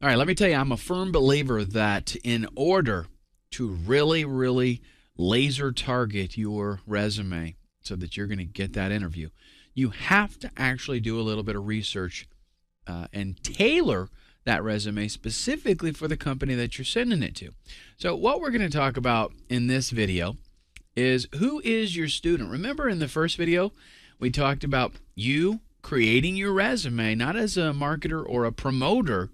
All right, let me tell you, I'm a firm believer that in order to really laser target your resume so that you're going to get that interview, you have to actually do a little bit of research and tailor that resume specifically for the company that you're sending it to. So what we're going to talk about in this video is who is your student. Remember in the first video, we talked about you creating your resume, not as a marketer or a promoter,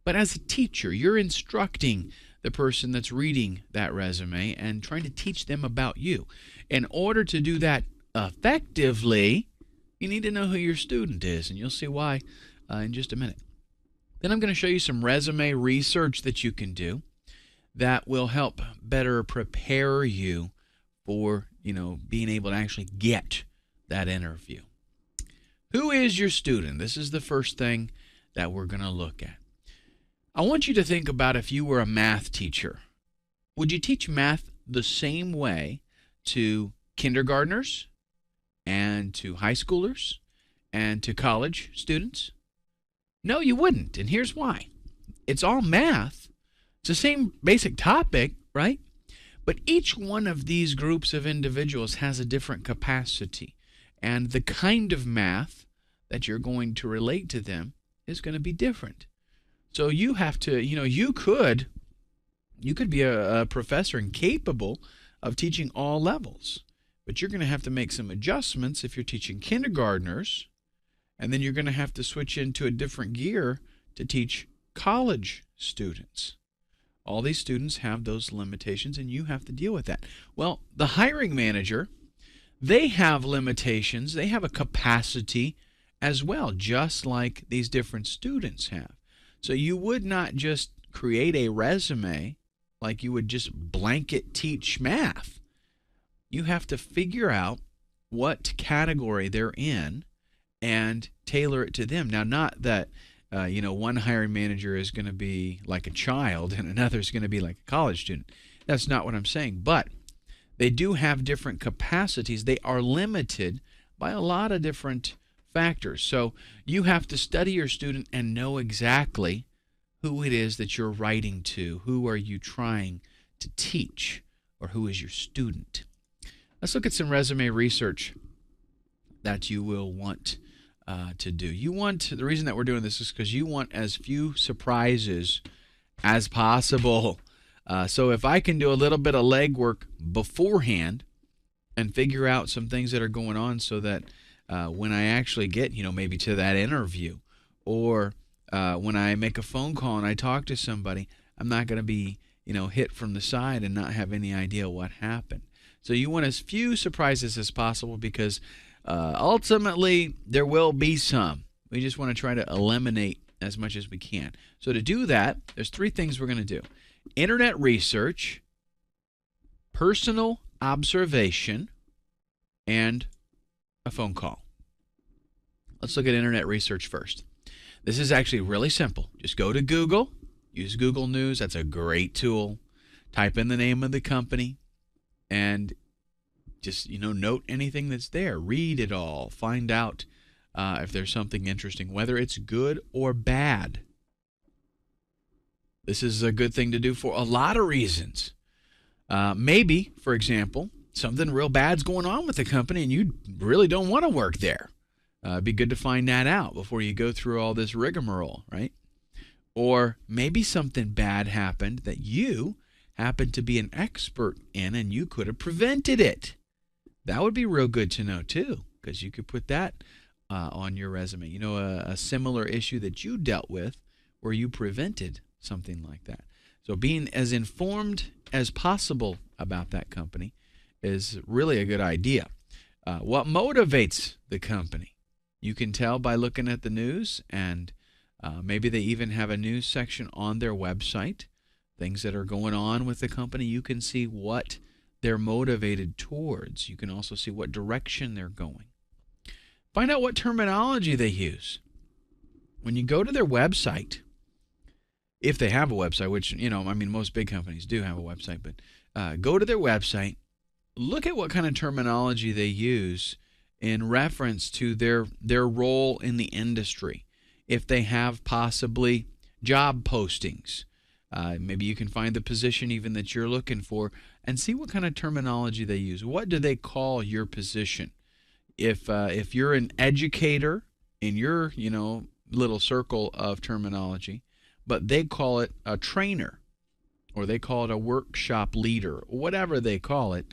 but as a teacher. You're instructing the person that's reading that resume and trying to teach them about you. In order to do that effectively, you need to know who your student is, and you'll see why in just a minute. Then I'm going to show you some resume research that you can do that will help better prepare you for, being able to actually get that interview. Who is your student? This is the first thing that we're going to look at. I want you to think about if you were a math teacher. Would you teach math the same way to kindergartners and to high schoolers and to college students? No, you wouldn't, and here's why. It's all math. It's the same basic topic, right? But each one of these groups of individuals has a different capacity, and the kind of math that you're going to relate to them is going to be different. So you have to, you could be a professor and capable of teaching all levels, but you're going to have to make some adjustments if you're teaching kindergartners, and then you're going to have to switch into a different gear to teach college students. All these students have those limitations, and you have to deal with that. Well, the hiring manager, they have limitations. They have a capacity as well, just like these different students have. So you would not just create a resume like you would just blanket teach math. You have to figure out what category they're in and tailor it to them. Now, not that, one hiring manager is going to be like a child and another is going to be like a college student. That's not what I'm saying. But they do have different capacities. They are limited by a lot of different factors. So you have to study your student and know exactly who it is that you're writing to. Who are you trying to teach, or who is your student? Let's look at some resume research that you will want to do. The reason that we're doing this is because you want as few surprises as possible. So if I can do a little bit of legwork beforehand and figure out some things that are going on so that when I actually get, maybe to that interview, or when I make a phone call and I talk to somebody, I'm not going to be, hit from the side and not have any idea what happened. So you want as few surprises as possible because ultimately there will be some. We just want to try to eliminate as much as we can. So to do that, there's three things we're going to do. Internet research, personal observation, and a phone call. Let's look at internet research first. This is actually really simple. Just go to Google, use Google News. That's a great tool. Type in the name of the company and just, note anything that's there. Read it all. Find out if there's something interesting, whether it's good or bad. This is a good thing to do for a lot of reasons. Maybe, for example, something real bad's going on with the company and you really don't want to work there. It'd be good to find that out before you go through all this rigmarole, right? Or maybe something bad happened that you happen to be an expert in and you could have prevented it. That would be real good to know too, because you could put that on your resume. A similar issue that you dealt with where you prevented something like that. So being as informed as possible about that company is really a good idea. What motivates the company? You can tell by looking at the news, and maybe they even have a news section on their website, things that are going on with the company. You can see what they're motivated towards. You can also see what direction they're going. Find out what terminology they use. When you go to their website, if they have a website, which, most big companies do have a website, but go to their website, look at what kind of terminology they use in reference to their role in the industry. If they have possibly job postings. Maybe you can find the position even that you're looking for and see what kind of terminology they use. What do they call your position? If you're an educator in your little circle of terminology, but they call it a trainer, or they call it a workshop leader, or whatever they call it,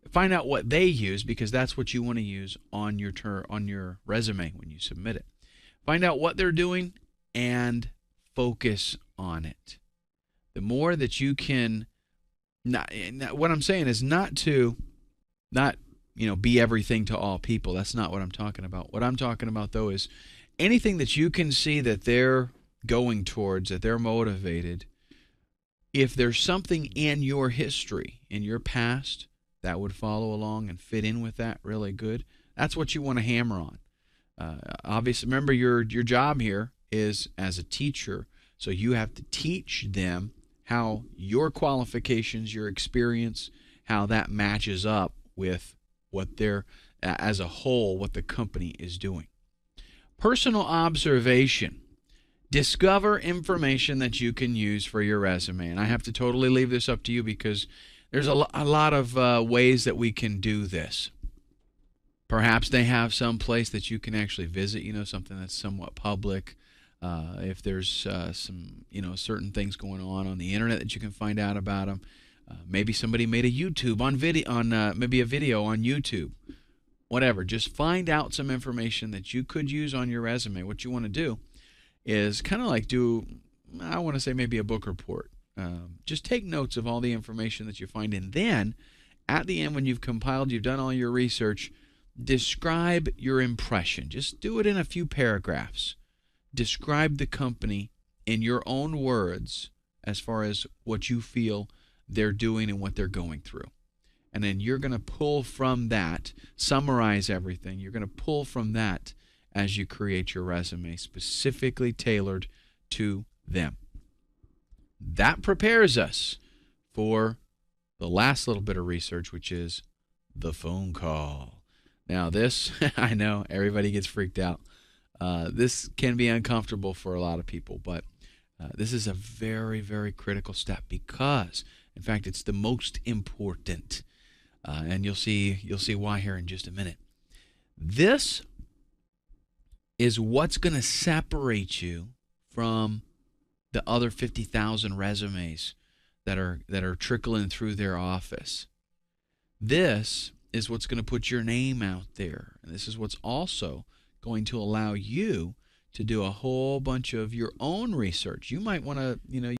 find out what they use, because that's what you want to use on your resume when you submit it. Find out what they're doing and focus on it. The more that you can, what I'm saying is not be everything to all people. That's not what I'm talking about. What I'm talking about, though, is anything that you can see that they're going towards, that they're motivated. If there's something in your history, in your past, that would follow along and fit in with that really good, that's what you want to hammer on. Obviously, remember your job here is as a teacher, so you have to teach them how your qualifications, your experience, how that matches up with what they're, as a whole, what the company is doing. Personal observation. Discover information that you can use for your resume. And I have to totally leave this up to you, because there's a lot of ways that we can do this. Perhaps they have some place that you can actually visit, something that's somewhat public. If there's some, certain things going on the internet that you can find out about them. Maybe somebody made a YouTube maybe a video on YouTube. Whatever. Just find out some information that you could use on your resume. What you want to do is kind of like I want to say maybe a book report. Just take notes of all the information that you find, and then at the end, when you've done all your research, describe your impression. Just do it in a few paragraphs. Describe the company in your own words as far as what you feel they're doing and what they're going through. And then you're going to pull from that, summarize everything. You're going to pull from that as you create your resume, specifically tailored to them. That prepares us for the last little bit of research, which is the phone call. Now this, I know everybody gets freaked out. This can be uncomfortable for a lot of people, but this is a very, very critical step, because, in fact, it's the most important. And you'll see why here in just a minute. This is what's going to separate you from the other 50,000 resumes that are trickling through their office. This is what's going to put your name out there. And this is what's also going to allow you to do a whole bunch of your own research. You might want to,